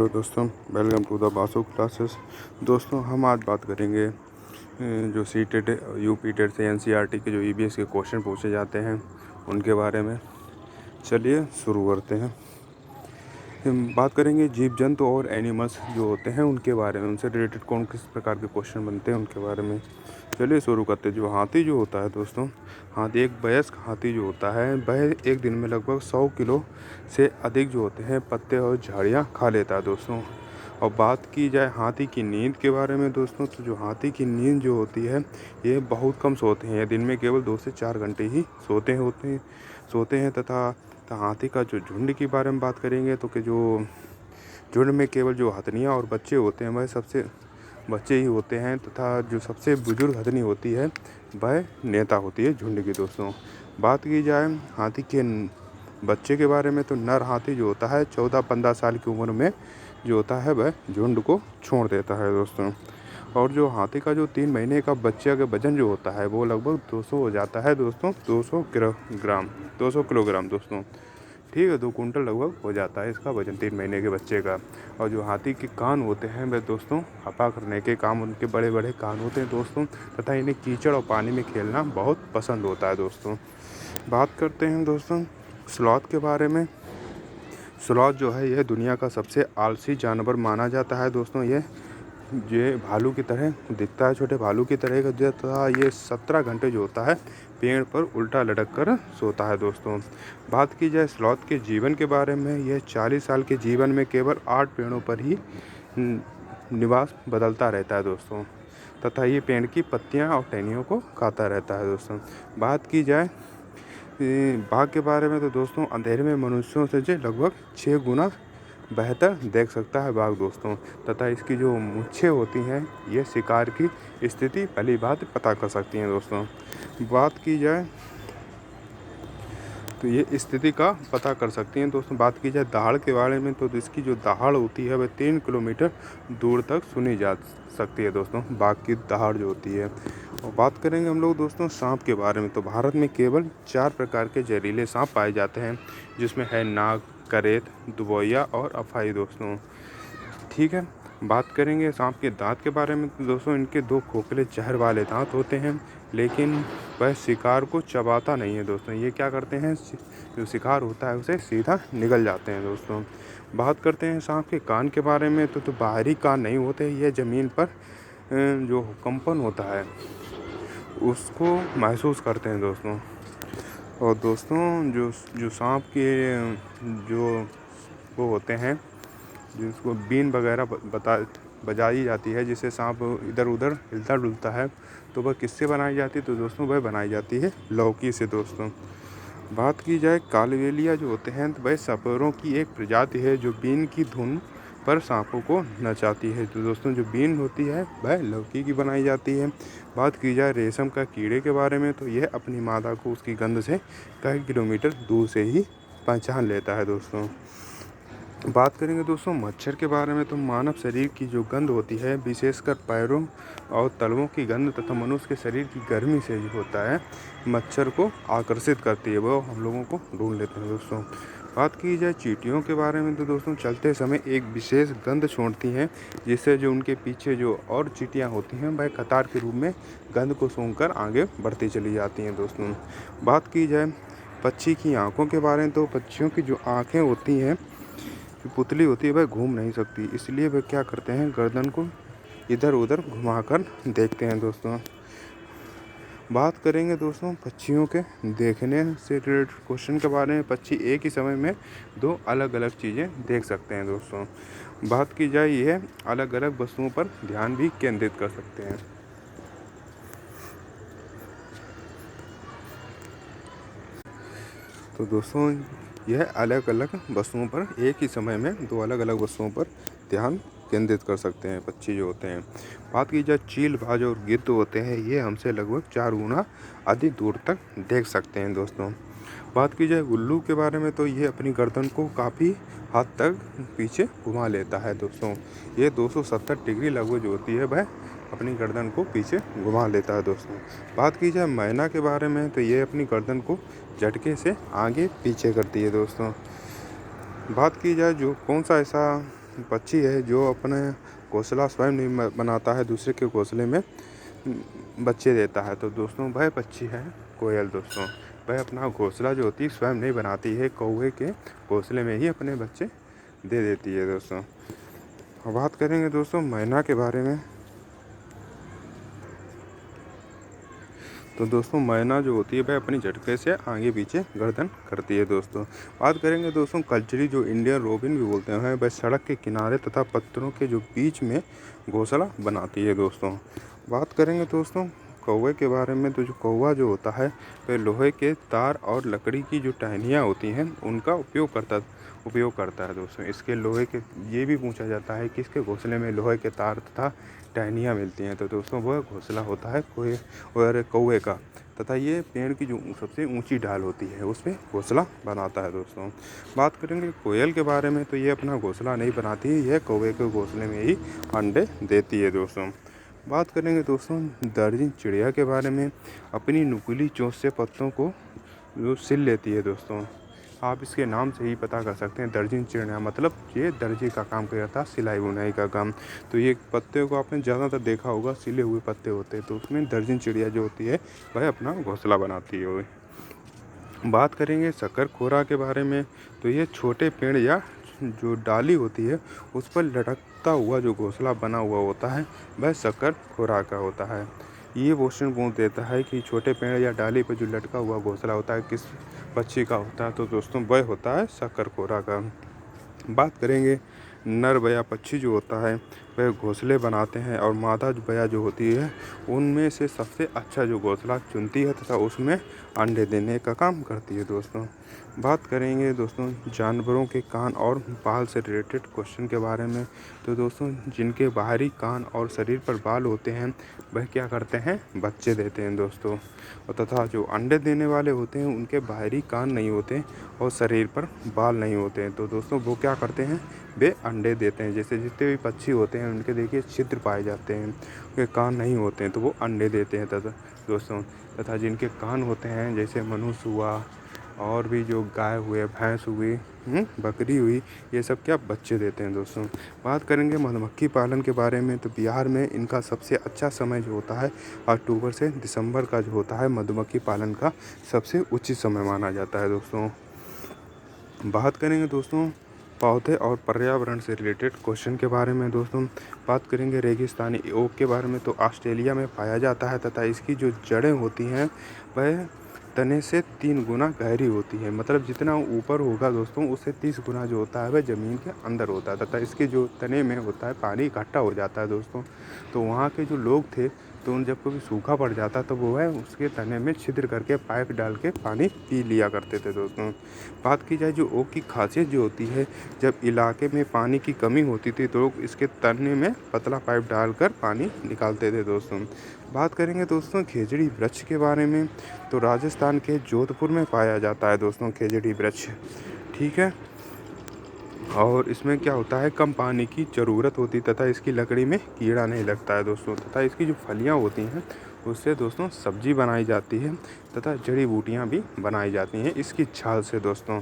Hello दोस्तों, welcome to the Basu classes. दोस्तों, हम आज बात करेंगे जो सी टेट, यूपी टेट से एनसीईआरटी के जो ईवीएस के क्वेश्चन पूछे जाते हैं उनके बारे में। चलिए शुरू करते हैं। हम बात करेंगे जीव जंतु और एनिमल्स जो होते हैं उनके बारे में, उनसे रिलेटेड कौन किस प्रकार के क्वेश्चन बनते हैं उनके बारे में। चलिए शुरू करते हैं। जो हाथी जो होता है दोस्तों, हाथी एक वयस्क हाथी जो होता है वह एक दिन में लगभग 100 किलो से अधिक जो होते हैं पत्ते और झाड़ियाँ खा लेता है दोस्तों। और बात की जाए हाथी की नींद के बारे में दोस्तों, तो जो हाथी की नींद जो होती है ये बहुत कम सोते हैं। दिन में केवल 2 से 4 घंटे ही सोते हैं तथा हाथी का जो झुंड के बारे में बात करेंगे तो कि जो झुंड में केवल जो हथनियाँ और बच्चे होते हैं वह सबसे बच्चे ही होते हैं तथा जो सबसे बुजुर्ग हथनी होती है वह नेता होती है झुंड की दोस्तों। बात की जाए हाथी के बच्चे के बारे में तो नर हाथी जो होता है 14-15 साल की उम्र में जो होता है वह झुंड को छोड़ देता है दोस्तों। और जो हाथी का जो 3 महीने का बच्चे का वजन जो होता है वो लगभग 200 हो जाता है दोस्तों, 200 किलोग्राम दोस्तों। ठीक है, 2 कुंटल लगभग हो जाता है इसका वजन 3 महीने के बच्चे का। और जो हाथी के कान होते हैं वह दोस्तों हपा करने के काम, उनके बड़े बड़े कान होते हैं दोस्तों, तथा इन्हें कीचड़ और पानी में खेलना बहुत पसंद होता है दोस्तों। बात करते हैं दोस्तों स्लॉथ के बारे में। स्लॉथ जो है यह दुनिया का सबसे आलसी जानवर माना जाता है दोस्तों। ये भालू की तरह दिखता है, छोटे भालू की तरह का तथा ये 17 घंटे जो होता है पेड़ पर उल्टा लटक कर सोता है दोस्तों। बात की जाए स्लॉथ के जीवन के बारे में, यह 40 साल के जीवन में केवल 8 पेड़ों पर ही निवास बदलता रहता है दोस्तों, तथा ये पेड़ की पत्तियां और टहनियों को खाता रहता है दोस्तों। बात की जाए बाघ के बारे में तो दोस्तों अंधेरे में मनुष्यों से जो लगभग 6 गुना बेहतर देख सकता है बाघ दोस्तों, तथा इसकी जो मूंछें होती हैं ये शिकार की स्थिति पहली बात पता कर सकती हैं दोस्तों। बात की जाए तो ये स्थिति का पता कर सकती हैं दोस्तों। बात की जाए दहाड़ के बारे में तो इसकी जो दहाड़ होती है वह 3 किलोमीटर दूर तक सुनी जा सकती है दोस्तों, बाघ की दहाड़ जो होती है। और बात करेंगे हम लोग दोस्तों सांप के बारे में, तो भारत में केवल 4 प्रकार के जहरीले सांप पाए जाते हैं, जिसमें है नाग, करेत, दुबोया और अफाई दोस्तों। ठीक है, बात करेंगे सांप के दांत के बारे में तो दोस्तों इनके 2 खोखले जहर वाले दांत होते हैं, लेकिन वह शिकार को चबाता नहीं है दोस्तों। ये क्या करते हैं, जो शिकार होता है उसे सीधा निगल जाते हैं दोस्तों। बात करते हैं सांप के कान के बारे में तो बाहरी कान नहीं होते, यह ज़मीन पर जो कंपन होता है उसको महसूस करते हैं दोस्तों। और दोस्तों जो जो सांप के जो वो होते हैं जिसको बीन वगैरह बजाई जाती है, जिससे सांप इधर उधर हिलता डुलता है, तो वह किससे बनाई जाती है तो दोस्तों वह बनाई जाती है लौकी से दोस्तों। बात की जाए कालबेलिया जो होते हैं तो वह सांपों की एक प्रजाति है जो बीन की धुन पर सांपों को नचाती है। तो दोस्तों जो बीन होती है वह लौकी की बनाई जाती है। बात की जाए रेशम का कीड़े के बारे में तो यह अपनी मादा को उसकी गंध से कई किलोमीटर दूर से ही पहचान लेता है दोस्तों। बात करेंगे दोस्तों मच्छर के बारे में, तो मानव शरीर की जो गंध होती है विशेषकर पैरों और तलवों की गंध तथा मनुष्य के शरीर की गर्मी से जो होता है मच्छर को आकर्षित करती है, वो हम लोगों को ढूंढ लेते हैं दोस्तों। बात की जाए चींटियों के बारे में तो दोस्तों चलते समय एक विशेष गंध छोड़ती हैं, जिससे जो उनके पीछे जो और चींटियाँ होती हैं वह कतार के रूप में गंध को सूंघकर आगे बढ़ती चली जाती हैं दोस्तों। बात की जाए पक्षी की आँखों के बारे में, तो पक्षियों की जो आँखें होती हैं, जो पुतली होती है वह घूम नहीं सकती, इसलिए वह क्या करते हैं गर्दन को इधर उधर घुमाकर देखते हैं दोस्तों। बात करेंगे दोस्तों पक्षियों के देखने से रिलेटेड क्वेश्चन के बारे में। पक्षी एक ही समय में 2 अलग अलग चीज़ें देख सकते हैं दोस्तों। बात की जाए यह अलग अलग वस्तुओं पर ध्यान भी केंद्रित कर सकते हैं। तो दोस्तों यह अलग अलग वस्तुओं पर एक ही समय में 2 अलग अलग वस्तुओं पर ध्यान केंद्रित कर सकते हैं पक्षी जो होते हैं। बात की जाए चील, बाज और गिद्ध होते हैं, ये हमसे लगभग 4 गुना अधिक दूर तक देख सकते हैं दोस्तों। बात की जाए उल्लू के बारे में तो ये अपनी गर्दन को काफ़ी हद तक पीछे घुमा लेता है दोस्तों। ये 270 डिग्री लगभग जो होती है वह अपनी गर्दन को पीछे घुमा लेता है दोस्तों। बात की जाए मैना के बारे में तो ये अपनी गर्दन को झटके से आगे पीछे करती है दोस्तों। बात की जाए जो कौन सा ऐसा पक्षी है जो अपना घोंसला स्वयं नहीं बनाता है, दूसरे के घोंसले में बच्चे देता है। तो दोस्तों वह पक्षी है कोयल दोस्तों। वह अपना घोंसला जो होती है स्वयं नहीं बनाती है, कौवे के घोंसले में ही अपने बच्चे दे देती है दोस्तों। अब बात करेंगे दोस्तों मैना के बारे में। तो दोस्तों मैना जो होती है वह अपनी झटके से आगे पीछे गर्दन करती है दोस्तों। बात करेंगे दोस्तों कल्चरी जो इंडियन रोबिन भी बोलते हैं, वह सड़क के किनारे तथा पत्थरों के जो बीच में घोंसला बनाती है दोस्तों। बात करेंगे दोस्तों कौवे के बारे में। तो जो कौवा जो होता है वह लोहे के तार और लकड़ी की जो टहनियाँ होती हैं उनका उपयोग करता है दोस्तों। इसके लोहे के ये भी पूछा जाता है कि इसके घोंसले में लोहे के तार तथा टहनियाँ मिलती हैं। तो दोस्तों वह घोंसला होता है कौवे का, तथा ये पेड़ की जो सबसे ऊंची डाल होती है उस पर घोंसला बनाता है दोस्तों। बात करेंगे कोयल के बारे में। तो ये अपना घोंसला नहीं बनाती है, यह कौवे के घोंसले में ही अंडे देती है दोस्तों। बात करेंगे दोस्तों दर्जन चिड़िया के बारे में। अपनी नुकीली चोंच से पत्तों को जो सिल लेती है दोस्तों। आप इसके नाम से ही पता कर सकते हैं, दर्जन चिड़िया मतलब ये दर्जी का काम करता है, सिलाई बुनाई का काम। तो ये पत्ते को आपने ज़्यादातर देखा होगा, सिले हुए पत्ते होते हैं, तो उसमें दर्जन चिड़िया जो होती है वह अपना घोंसला बनाती है। बात करेंगे शकरखोरा के बारे में। तो ये छोटे पेड़ या जो डाली होती है उस पर लटकता हुआ जो घोंसला बना हुआ होता है वह शकरखोरा का होता है। ये क्वेश्चन पूछ देता है कि छोटे पेड़ या डाली पर जो लटका हुआ घोंसला होता है किस पक्षी का होता है। तो दोस्तों वह होता है शकरखोरा का। बात करेंगे नर बया पक्षी जो होता है वह घोंसले बनाते हैं और मादा बया जो होती है उनमें से सबसे अच्छा जो घोंसला चुनती है तथा उसमें अंडे देने का काम करती है दोस्तों। बात करेंगे दोस्तों जानवरों के कान और बाल से रिलेटेड क्वेश्चन के बारे में। तो दोस्तों जिनके बाहरी कान और शरीर पर बाल होते हैं वह क्या करते हैं, बच्चे देते हैं दोस्तों। और तथा जो अंडे देने वाले होते हैं उनके बाहरी कान नहीं होते और शरीर पर बाल नहीं होते हैं। तो दोस्तों वो क्या करते हैं, वे अंडे देते हैं। जैसे जितने भी पक्षी होते हैं उनके देखिए छिद्र पाए जाते हैं, उनके कान नहीं होते हैं तो वो अंडे देते हैं तथा जिनके कान होते हैं जैसे मनुष्य हुआ और भी जो गाय हुए, भैंस हुई, बकरी हुई, ये सब क्या बच्चे देते हैं दोस्तों। बात करेंगे मधुमक्खी पालन के बारे में। तो बिहार में इनका सबसे अच्छा समय जो होता है अक्टूबर से दिसंबर का जो होता है मधुमक्खी पालन का सबसे उचित समय माना जाता है दोस्तों। बात करेंगे दोस्तों पौधे और पर्यावरण से रिलेटेड क्वेश्चन के बारे में दोस्तों। बात करेंगे रेगिस्तानी ओक के बारे में। तो ऑस्ट्रेलिया में पाया जाता है तथा इसकी जो जड़ें होती हैं वह तने से 3 गुना गहरी होती है। मतलब जितना ऊपर होगा दोस्तों उससे 30 गुना जो होता है वह ज़मीन के अंदर होता है तथा इसके जो तने में होता है पानी इकट्ठा हो जाता है दोस्तों। तो वहाँ के जो लोग थे तो उन जब कभी सूखा पड़ जाता तो वो है उसके तने में छिद्र करके पाइप डाल के पानी पी लिया करते थे दोस्तों। बात की जाए जो ओक की खासियत जो होती है, जब इलाके में पानी की कमी होती थी तो लोग इसके तने में पतला पाइप डालकर पानी निकालते थे दोस्तों। बात करेंगे दोस्तों खेजड़ी वृक्ष के बारे में। तो राजस्थान के जोधपुर में पाया जाता है दोस्तों खेजड़ी वृक्ष, ठीक है। और इसमें क्या होता है, कम पानी की ज़रूरत होती तथा इसकी लकड़ी में कीड़ा नहीं लगता है दोस्तों। तथा इसकी जो फलियां होती हैं उससे दोस्तों सब्जी बनाई जाती है तथा जड़ी बूटियां भी बनाई जाती हैं इसकी छाल से दोस्तों।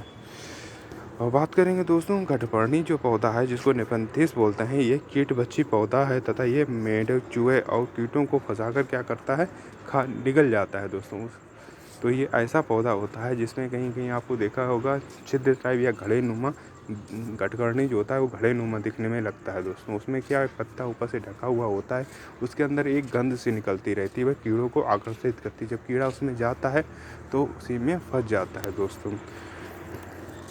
और बात करेंगे दोस्तों घटपर्णी जो पौधा है जिसको नेफंथिस बोलते हैं, ये कीट बच्ची पौधा है तथा ये मेंढक, चूहे और कीटों को फंसाकर क्या करता है, निगल जाता है दोस्तों। तो ये ऐसा पौधा होता है जिसमें कहीं कहीं आपको देखा होगा छिद्र टाइप या घड़े नुमा घटकरनी जो होता है वो घड़े नुमा दिखने में लगता है दोस्तों। उसमें क्या है, पत्ता ऊपर से ढका हुआ होता है, उसके अंदर एक गंध सी निकलती रहती है, वह कीड़ों को आकर्षित करती है। जब कीड़ा उसमें जाता है तो उसी में फंस जाता है दोस्तों,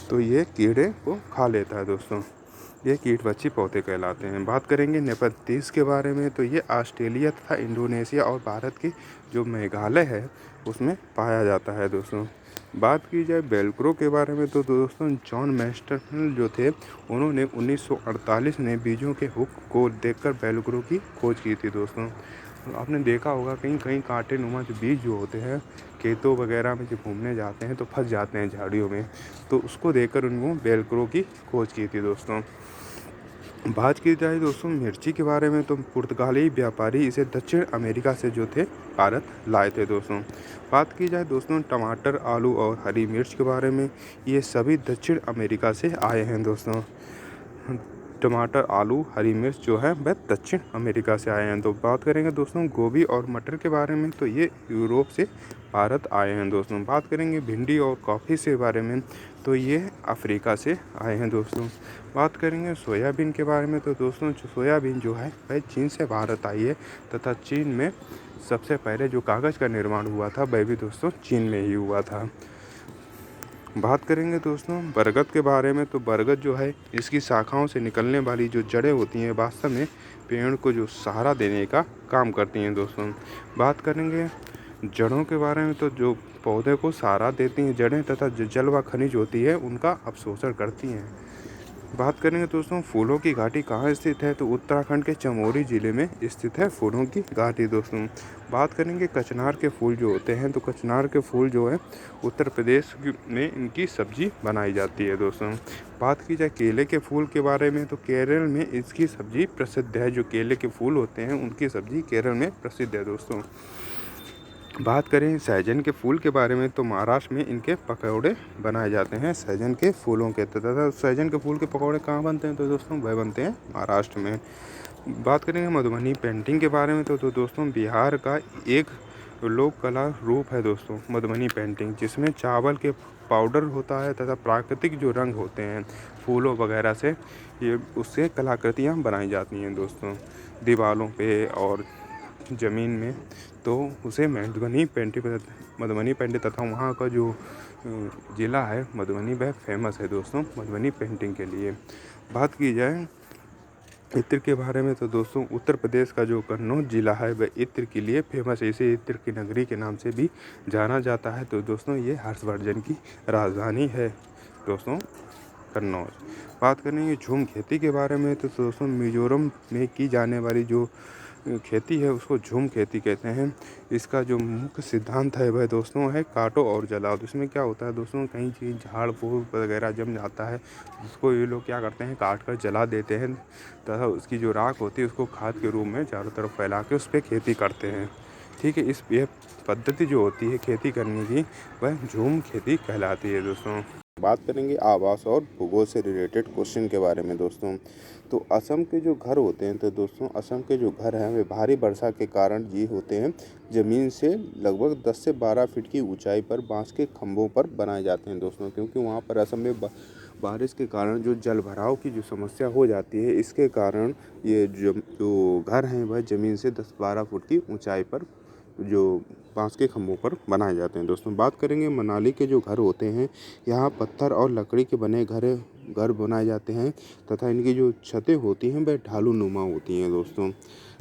तो ये कीड़े को खा लेता है दोस्तों। ये कीट बच्ची पौधे कहलाते हैं। बात करेंगे नेपथीस के बारे में। तो ये ऑस्ट्रेलिया तथा इंडोनेशिया और भारत की जो मेघालय है उसमें पाया जाता है दोस्तों। बात की जाए वेलक्रो के बारे में तो दोस्तों जॉन मैस्टरनल जो थे उन्होंने 1948 में बीजों के हुक को देखकर वेलक्रो की खोज की थी दोस्तों। आपने देखा होगा कहीं कहीं कांटे नुमा जो बीज जो होते हैं खेतों वगैरह में जब घूमने जाते हैं तो फंस जाते हैं झाड़ियों में, तो उसको देखकर उनको वेलक्रो की खोज की थी दोस्तों। बात की जाए दोस्तों मिर्ची के बारे में। तो पुर्तगाली व्यापारी इसे दक्षिण अमेरिका से जो थे भारत लाए थे दोस्तों। बात की जाए दोस्तों टमाटर, आलू और हरी मिर्च के बारे में, ये सभी दक्षिण अमेरिका से आए हैं दोस्तों। टमाटर, आलू, हरी मिर्च जो है वह दक्षिण अमेरिका से आए हैं। तो बात करेंगे दोस्तों गोभी और मटर के बारे में, तो ये यूरोप से भारत आए हैं दोस्तों। बात करेंगे भिंडी और कॉफ़ी के बारे में, तो ये अफ्रीका से आए हैं दोस्तों। बात करेंगे सोयाबीन के बारे में, तो दोस्तों सोयाबीन जो है वह चीन से भारत आई है, तथा चीन में सबसे पहले जो कागज़ का निर्माण हुआ था वह भी दोस्तों चीन में ही हुआ था। बात करेंगे दोस्तों बरगद के बारे में, तो बरगद जो है इसकी शाखाओं से निकलने वाली जो जड़ें होती हैं वास्तव में पेड़ को जो सहारा देने का काम करती हैं दोस्तों। बात करेंगे जड़ों के बारे में, तो जो पौधे को सहारा देती हैं जड़ें, तथा जो जल व खनिज होती है उनका अवशोषण करती हैं। बात करेंगे दोस्तों फूलों की घाटी कहाँ स्थित है, तो उत्तराखंड के चमोली ज़िले में स्थित है फूलों की घाटी दोस्तों। बात करेंगे कचनार के फूल जो होते हैं, तो कचनार के फूल जो है उत्तर प्रदेश में इनकी सब्जी बनाई जाती है दोस्तों। बात की जाए केले के फूल के बारे में, तो केरल में इसकी सब्जी प्रसिद्ध है। जो केले के फूल होते हैं उनकी सब्जी केरल में प्रसिद्ध है दोस्तों। बात करें सहजन के फूल के बारे में, तो महाराष्ट्र में इनके पकौड़े बनाए जाते हैं सहजन के फूलों के। तथा सहजन के फूल के पकौड़े कहाँ बनते हैं, तो दोस्तों वह बनते हैं महाराष्ट्र में। बात करेंगे मधुबनी पेंटिंग के बारे में, तो दोस्तों बिहार का एक लोक कला रूप है दोस्तों मधुबनी पेंटिंग, जिसमें चावल के पाउडर होता है तथा प्राकृतिक जो रंग होते हैं फूलों वगैरह से, ये उससे कलाकृतियाँ बनाई जाती हैं दोस्तों दीवारों पे और ज़मीन में। तो उसे मधुबनी पेंटिंग तथा वहाँ का जो ज़िला है मधुबनी वह फेमस है दोस्तों मधुबनी पेंटिंग के लिए। बात की जाए इत्र के बारे में, तो दोस्तों उत्तर प्रदेश का जो कन्नौज ज़िला है वह इत्र के लिए फेमस है। इसे इत्र की नगरी के नाम से भी जाना जाता है। तो दोस्तों ये हर्षवर्धन की राजधानी है दोस्तों कन्नौज। बात करेंगे झूम खेती के बारे में, तो दोस्तों मिजोरम में की जाने वाली जो खेती है उसको झूम खेती कहते हैं। इसका जो मुख्य सिद्धांत है वह दोस्तों है काटो और जलाओ। तो इसमें क्या होता है दोस्तों, कहीं चीज़ झाड़ फूल वगैरह जम जाता है उसको ये लोग क्या करते हैं काट कर जला देते हैं, तथा उसकी जो राख होती है उसको खाद के रूप में चारों तरफ फैला के उस पर खेती करते हैं। ठीक है, यह पद्धति जो होती है खेती करने की वह झूम खेती कहलाती है दोस्तों। बात करेंगे आवास और भूगोल से रिलेटेड क्वेश्चन के बारे में दोस्तों। तो असम के जो घर होते हैं, तो दोस्तों असम के जो घर हैं वे भारी वर्षा के कारण ये होते हैं ज़मीन से लगभग 10 से 12 फीट की ऊंचाई पर बांस के खंभों पर बनाए जाते हैं दोस्तों, क्योंकि वहाँ पर असम में बारिश के कारण जो जल भराव की जो समस्या हो जाती है, इसके कारण ये जो घर हैं वह ज़मीन से 10-12 फुट की ऊंचाई पर जो बांस के खंभों पर बनाए जाते हैं दोस्तों। बात करेंगे मनाली के जो घर होते हैं, यहाँ पत्थर और लकड़ी के बने घर बनाए जाते हैं, तथा इनकी जो छतें होती हैं वह ढालू नुमा होती हैं दोस्तों।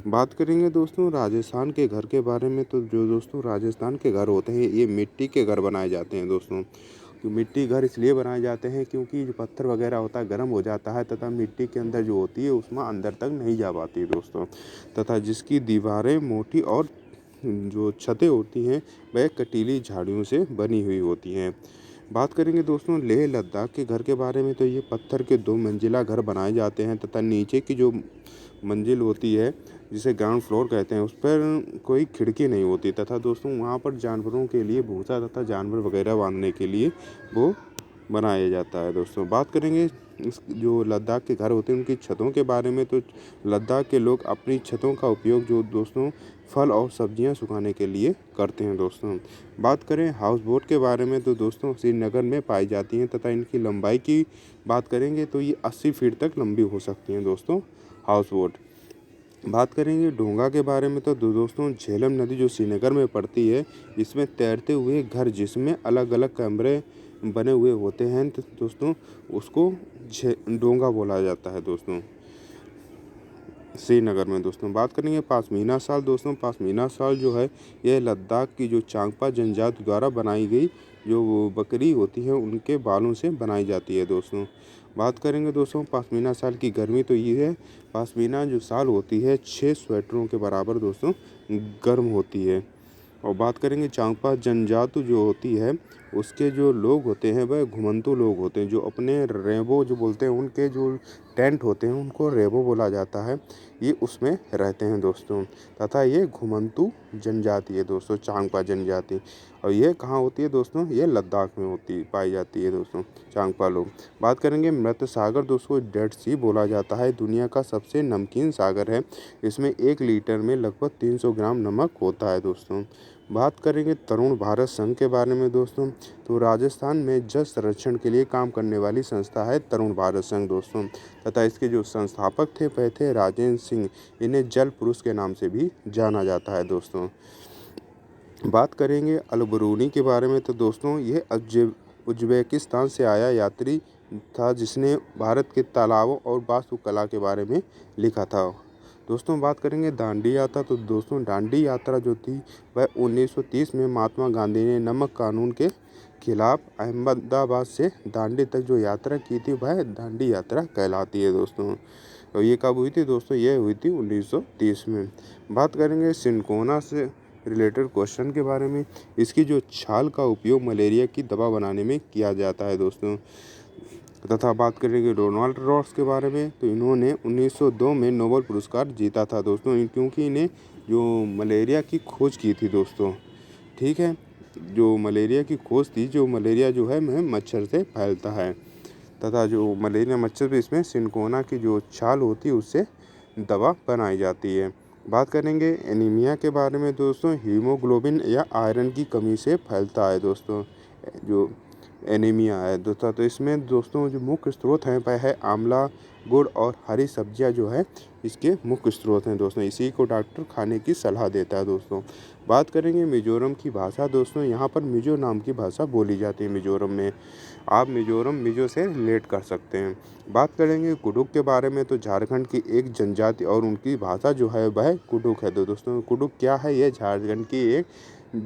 बात करेंगे दोस्तों राजस्थान के घर के बारे में, तो जो दोस्तों राजस्थान के घर होते हैं ये मिट्टी के घर बनाए जाते हैं दोस्तों। तो मिट्टी घर इसलिए बनाए जाते हैं क्योंकि जो पत्थर वगैरह होता है गर्म हो जाता है, तथा मिट्टी के अंदर जो होती है उसमें अंदर तक नहीं जा पाती दोस्तों, तथा जिसकी दीवारें मोटी और जो छतें होती हैं वह कटीली झाड़ियों से बनी हुई होती हैं। बात करेंगे दोस्तों लेह लद्दाख के घर के बारे में, तो ये पत्थर के 2 मंजिला घर बनाए जाते हैं, तथा नीचे की जो मंजिल होती है जिसे ग्राउंड फ्लोर कहते हैं उस पर कोई खिड़की नहीं होती, तथा दोस्तों वहाँ पर जानवरों के लिए भूसा तथा जानवर वगैरह बांधने के लिए वो बनाया जाता है दोस्तों। बात करेंगे इस जो लद्दाख के घर होते हैं उनकी छतों के बारे में, तो लद्दाख के लोग अपनी छतों का उपयोग जो दोस्तों फल और सब्जियां सुखाने के लिए करते हैं दोस्तों। बात करें हाउस बोट के बारे में, तो दोस्तों श्रीनगर में पाई जाती हैं, तथा इनकी लंबाई की बात करेंगे तो ये 80 फीट तक लंबी हो सकती हैं दोस्तों हाउस बोट। बात करेंगे डोंगा के बारे में, तो दोस्तों झेलम नदी जो श्रीनगर में पड़ती है इसमें तैरते हुए घर जिसमें अलग अलग कमरे बने हुए होते हैं, तो दोस्तों उसको डोंगा बोला जाता है दोस्तों श्रीनगर में दोस्तों। बात करेंगे पश्मीना शाल दोस्तों। पश्मीना शाल जो है यह लद्दाख की जो चांगपा जनजाति द्वारा बनाई गई जो बकरी होती है उनके बालों से बनाई जाती है दोस्तों। बात करेंगे दोस्तों पश्मीना शाल की गर्मी, तो ये है पश्मीना जो शाल होती है 6 स्वेटरों के बराबर दोस्तों गर्म होती है। और बात करेंगे चांगपा जनजाति जो होती है उसके जो लोग होते हैं वह घुमंतू लोग होते हैं, जो अपने रेबो जो बोलते हैं उनके जो टेंट होते हैं उनको रेबो बोला जाता है, ये उसमें रहते हैं दोस्तों। तथा ये घुमंतू जनजाति है दोस्तों, चांगपा जनजाति। और ये कहाँ होती है दोस्तों, ये लद्दाख में होती पाई जाती है दोस्तों, चांगपा लोग। बात करेंगे मृत सागर दोस्तों, डेड सी बोला जाता है, दुनिया का सबसे नमकीन सागर है। इसमें 1 लीटर में लगभग 300 ग्राम नमक होता है दोस्तों। बात करेंगे तरुण भारत संघ के बारे में दोस्तों, तो राजस्थान में जल संरक्षण के लिए काम करने वाली संस्था है तरुण भारत संघ दोस्तों। तथा इसके जो संस्थापक थे वह थे राजेंद्र सिंह, इन्हें जल पुरुष के नाम से भी जाना जाता है दोस्तों। बात करेंगे अल-बरूनी के बारे में, तो दोस्तों ये उज्बेकिस्तान से आया यात्री था जिसने भारत के तालाबों और वास्तुकला के बारे में लिखा था। दोस्तों बात करेंगे दांडी यात्रा, तो दोस्तों दांडी यात्रा जो थी वह 1930 में महात्मा गांधी ने नमक कानून के खिलाफ अहमदाबाद से दांडी तक जो यात्रा की थी वह दांडी यात्रा कहलाती है दोस्तों। तो ये कब हुई थी दोस्तों, ये हुई थी 1930 में। बात करेंगे सिनकोना से रिलेटेड क्वेश्चन के बारे में, इसकी जो छाल का उपयोग मलेरिया की दवा बनाने में किया जाता है दोस्तों। तथा बात करेंगे रोनाल्ड रॉस के बारे में, तो इन्होंने 1902 में नोबेल पुरस्कार जीता था दोस्तों, क्योंकि इन्हें जो मलेरिया की खोज की थी दोस्तों, ठीक है, जो मलेरिया की खोज थी, जो मलेरिया जो है मच्छर से फैलता है, तथा जो मलेरिया मच्छर भी इसमें सिनकोना की जो छाल होती है उससे दवा बनाई जाती है। बात करेंगे एनीमिया के बारे में दोस्तों, हीमोग्लोबिन या आयरन की कमी से फैलता है दोस्तों जो एनीमिया है दोस्तों। तो इसमें दोस्तों जो मुख्य स्रोत हैं वह है आंवला, गुड़ और हरी सब्जियां जो है इसके मुख्य स्रोत हैं दोस्तों, इसी को डॉक्टर खाने की सलाह देता है दोस्तों। बात करेंगे मिजोरम की भाषा दोस्तों, यहाँ पर मिजो नाम की भाषा बोली जाती है मिजोरम में, आप मिजोरम मिजो से रिलेट कर सकते हैं। बात करेंगे कुडुक के बारे में, तो झारखंड की एक जनजाति और उनकी भाषा जो है वह कुडुक है दोस्तों। कुडुक क्या है, ये झारखंड की एक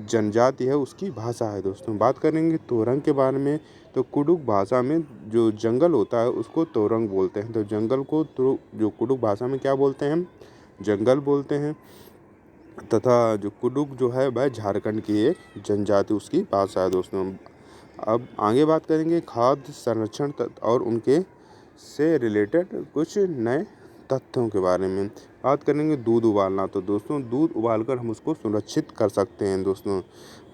जनजाति है उसकी भाषा है दोस्तों। बात करेंगे तोरंग के बारे में, तो कुडुक भाषा में जो जंगल होता है उसको तोरंग बोलते हैं, तो जंगल को तो जो कुडुक भाषा में क्या बोलते हैं, जंगल बोलते हैं। तथा जो कुडुक जो है वह झारखंड की एक जनजाति उसकी भाषा है दोस्तों। अब आगे बात करेंगे खाद्य संरक्षण और उनके से रिलेटेड कुछ नए तथ्यों के बारे में। बात करेंगे दूध उबालना, तो दोस्तों दूध उबालकर हम उसको सुरक्षित कर सकते हैं दोस्तों।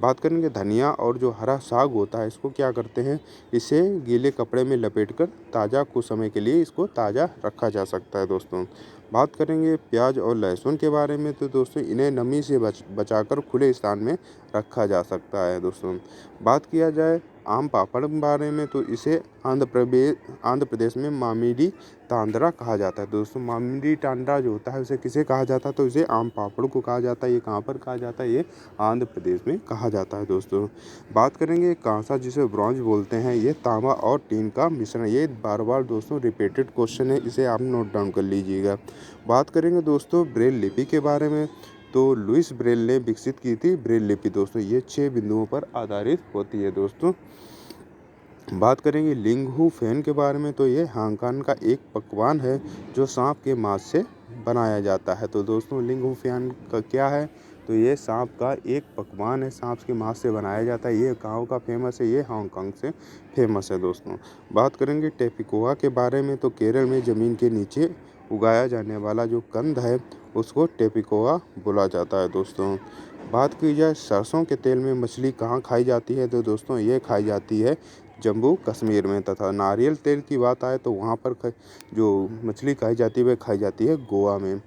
बात करेंगे धनिया और जो हरा साग होता है इसको क्या करते हैं, इसे गीले कपड़े में लपेटकर ताज़ा कुछ समय के लिए इसको ताज़ा रखा जा सकता है दोस्तों। बात करेंगे प्याज और लहसुन के बारे में, तो दोस्तों इन्हें नमी से बचाकर खुले स्थान में रखा जा सकता है दोस्तों। बात किया जाए आम पापड़ के बारे में, तो इसे आंध्र प्रदेश में मामिडी तांड्रा कहा जाता है दोस्तों। मामिडी तांड्रा जो होता है उसे किसे कहा जाता है, तो इसे आम पापड़ को कहा जाता है। ये कहाँ पर कहा जाता है, ये आंध्र प्रदेश में कहा जाता है दोस्तों। बात करेंगे कांसा जिसे ब्रॉन्ज बोलते हैं, ये तांबा और टीन का मिश्रण, ये बार बार दोस्तों रिपीटेड क्वेश्चन है, इसे आप नोट डाउन कर लीजिएगा। बात करेंगे दोस्तों ब्रेल लिपि के बारे में, तो लुइस ब्रेल ने विकसित की थी ब्रेल लिपि दोस्तों, ये 6 बिंदुओं पर आधारित होती है दोस्तों। बात करेंगे लिंगहू फेन के बारे में, तो ये हांगकांग का एक पकवान है जो सांप के मांस से बनाया जाता है। तो दोस्तों लिंगहू फेन का क्या है, तो ये सांप का एक पकवान है, सांप के मांस से बनाया जाता है। ये कहाँ का फेमस है, ये हांगकांग से फेमस है दोस्तों। बात करेंगे टेपिकोआ के बारे में, तो केरल में ज़मीन के नीचे उगाया जाने वाला जो कंद है उसको टेपिकोआ बोला जाता है दोस्तों। बात की जाए सरसों के तेल में मछली कहाँ खाई जाती है, तो दोस्तों ये खाई जाती है जम्मू कश्मीर में। तथा नारियल तेल की बात आए तो वहाँ पर जो मछली खाई जाती है वह खाई जाती है गोवा में।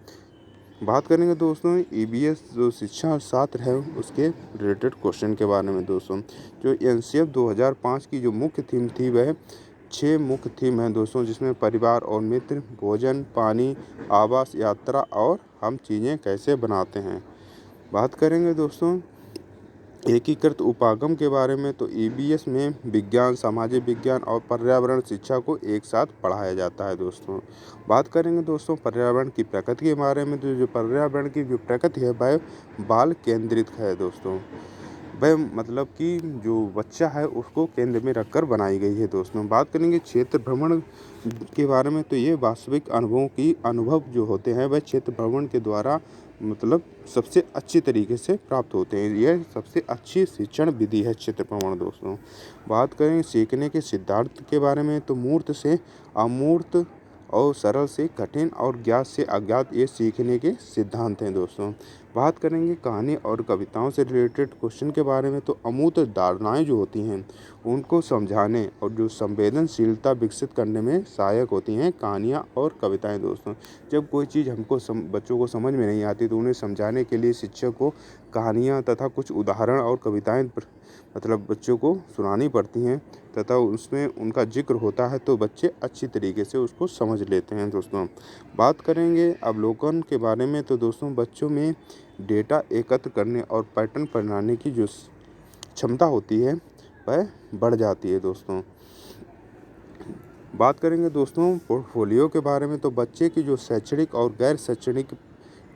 बात करेंगे दोस्तों ईबीएस जो शिक्षा शास्त्र है उसके रिलेटेड क्वेश्चन के बारे में दोस्तों। जो एनसीएफ 2005 की जो मुख्य थीम थी वह 6 मुख्य थीम हैं दोस्तों, जिसमें परिवार और मित्र, भोजन, पानी, आवास, यात्रा और हम चीज़ें कैसे बनाते हैं। बात करेंगे दोस्तों एकीकृत उपागम के बारे में, तो ईबीएस में विज्ञान, सामाजिक विज्ञान और पर्यावरण शिक्षा को एक साथ पढ़ाया जाता है दोस्तों। बात करेंगे दोस्तों पर्यावरण की प्रकृति के बारे में, तो जो पर्यावरण की जो प्रकृति है वह बाल केंद्रित है दोस्तों, वह मतलब कि जो बच्चा है उसको केंद्र में रखकर बनाई गई है दोस्तों। बात करेंगे क्षेत्र भ्रमण के बारे में, तो ये वास्तविक अनुभव जो होते हैं वह क्षेत्र भ्रमण के द्वारा मतलब सबसे अच्छी तरीके से प्राप्त होते हैं। यह सबसे अच्छी शिक्षण विधि है क्षेत्र भ्रमण दोस्तों। बात करें सीखने के सिद्धांत के बारे में, तो मूर्त से अमूर्त और सरल से कठिन और ज्ञात से अज्ञात ये सीखने के सिद्धांत हैं दोस्तों। बात करेंगे कहानी और कविताओं से रिलेटेड क्वेश्चन के बारे में, तो अमूर्त धारणाएं जो होती हैं उनको समझाने और जो संवेदनशीलता विकसित करने में सहायक होती हैं कहानियाँ और कविताएं दोस्तों। जब कोई चीज़ हमको बच्चों को समझ में नहीं आती तो उन्हें समझाने के लिए शिक्षक को कहानियाँ तथा कुछ उदाहरण और कविताएं मतलब बच्चों को सुनानी पड़ती हैं तथा उसमें उनका जिक्र होता है तो बच्चे अच्छी तरीके से उसको समझ लेते हैं दोस्तों। बात करेंगे अवलोकन के बारे में, तो दोस्तों बच्चों में डेटा एकत्र करने और पैटर्न बनाने की जो क्षमता होती है वह बढ़ जाती है दोस्तों। बात करेंगे दोस्तों पोर्टफोलियो के बारे में, तो बच्चे की जो शैक्षणिक और गैर शैक्षणिक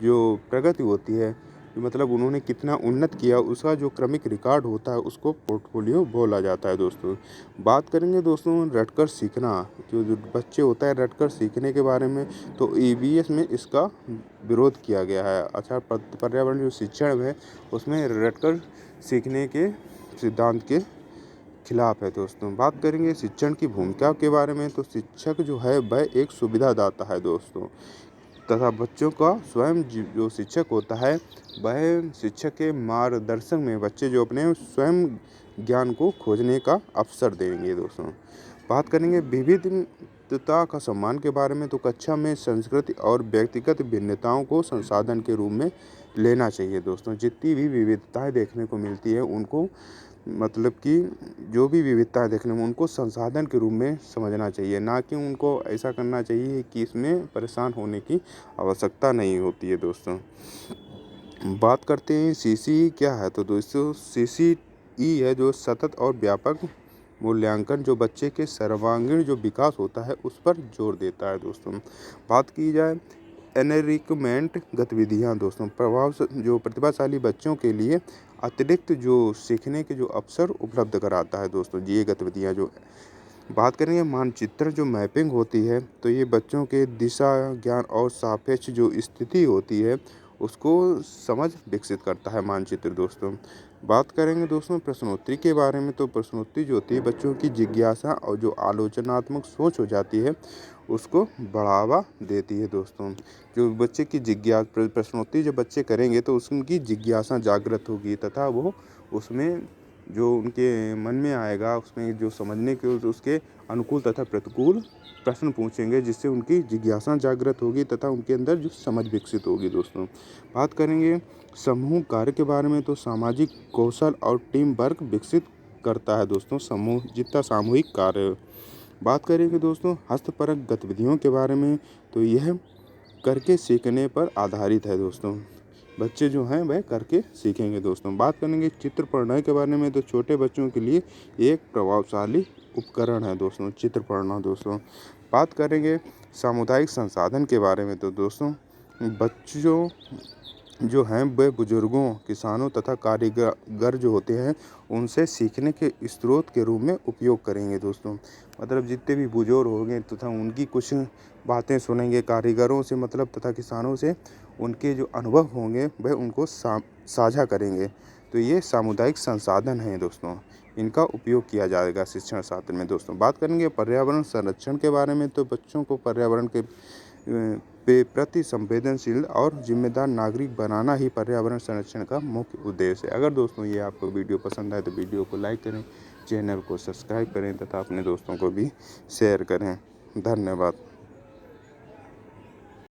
जो प्रगति होती है, मतलब उन्होंने कितना उन्नत किया उसका जो क्रमिक रिकॉर्ड होता है उसको पोर्टफोलियो बोला जाता है दोस्तों। बात करेंगे दोस्तों रटकर सीखना, जो बच्चे होता है रटकर सीखने के बारे में, तो ईवीएस में इसका विरोध किया गया है। अच्छा, पर्यावरण जो शिक्षण है उसमें रटकर सीखने के सिद्धांत के खिलाफ है दोस्तों। बात करेंगे शिक्षण की भूमिका के बारे में, तो शिक्षक जो है वह एक सुविधादाता है दोस्तों तथा बच्चों का स्वयं जो शिक्षक होता है वह शिक्षक के मार्गदर्शन में बच्चे जो अपने स्वयं ज्ञान को खोजने का अवसर देंगे दोस्तों। बात करेंगे विविधता का सम्मान के बारे में, तो कक्षा में संस्कृति और व्यक्तिगत भिन्नताओं को संसाधन के रूप में लेना चाहिए दोस्तों। जितनी भी विविधताएं देखने को मिलती है उनको मतलब कि जो भी विविधताएं देखने में उनको संसाधन के रूप में समझना चाहिए, ना कि उनको ऐसा करना चाहिए कि इसमें परेशान होने की आवश्यकता नहीं होती है दोस्तों। बात करते हैं सीसी क्या है, तो दोस्तों सीसीई है जो सतत और व्यापक मूल्यांकन जो बच्चे के सर्वांगीण जो विकास होता है उस पर जोर देता है दोस्तों। बात की जाए एनरिकमेंट गतिविधियां दोस्तों, जो प्रतिभाशाली बच्चों के लिए अतिरिक्त जो सीखने के जो अवसर उपलब्ध कराता है दोस्तों ये गतिविधियां जो। बात करेंगे मानचित्र जो मैपिंग होती है, तो ये बच्चों के दिशा ज्ञान और सापेक्ष जो स्थिति होती है उसको समझ विकसित करता है मानचित्र दोस्तों। बात करेंगे दोस्तों प्रश्नोत्तरी के बारे में, तो प्रश्नोत्तरी जो होती है बच्चों की जिज्ञासा और जो आलोचनात्मक सोच हो जाती है उसको बढ़ावा देती है दोस्तों। जो बच्चे की प्रश्नोत्तरी जब बच्चे करेंगे तो उनकी जिज्ञासा जागृत होगी तथा वो उसमें जो उनके मन में आएगा उसमें जो समझने के उसके अनुकूल तथा प्रतिकूल प्रश्न पूछेंगे जिससे उनकी जिज्ञासा जागृत होगी तथा उनके अंदर जो समझ विकसित होगी दोस्तों। बात करेंगे समूह कार्य के बारे में, तो सामाजिक कौशल और टीम वर्क विकसित करता है दोस्तों जितना सामूहिक कार्य। बात करेंगे दोस्तों हस्तपरक गतिविधियों के बारे में, तो यह करके सीखने पर आधारित है दोस्तों। बच्चे जो हैं वह करके सीखेंगे दोस्तों। बात करेंगे चित्र पढ़ने के बारे में, तो छोटे बच्चों के लिए एक प्रभावशाली उपकरण है दोस्तों चित्र पढ़ना दोस्तों। बात करेंगे सामुदायिक संसाधन के बारे में, तो दोस्तों बच्चों जो हैं वे बुजुर्गों किसानों तथा कारीगर जो होते हैं उनसे सीखने के स्रोत के रूप में उपयोग करेंगे दोस्तों। मतलब जितने भी बुजुर्ग होंगे तथा उनकी कुछ बातें सुनेंगे कारीगरों से मतलब तथा किसानों से उनके जो अनुभव होंगे वह उनको साझा करेंगे। तो ये सामुदायिक संसाधन हैं दोस्तों, इनका उपयोग किया जाएगा शिक्षण शास्त्र में दोस्तों। बात करेंगे पर्यावरण संरक्षण के बारे में, तो बच्चों को पर्यावरण के प्रति संवेदनशील और जिम्मेदार नागरिक बनाना ही पर्यावरण संरक्षण का मुख्य उद्देश्य है। अगर दोस्तों ये आपको वीडियो पसंद आए तो वीडियो को लाइक करें, चैनल को सब्सक्राइब करें तथा अपने दोस्तों को भी शेयर करें। धन्यवाद।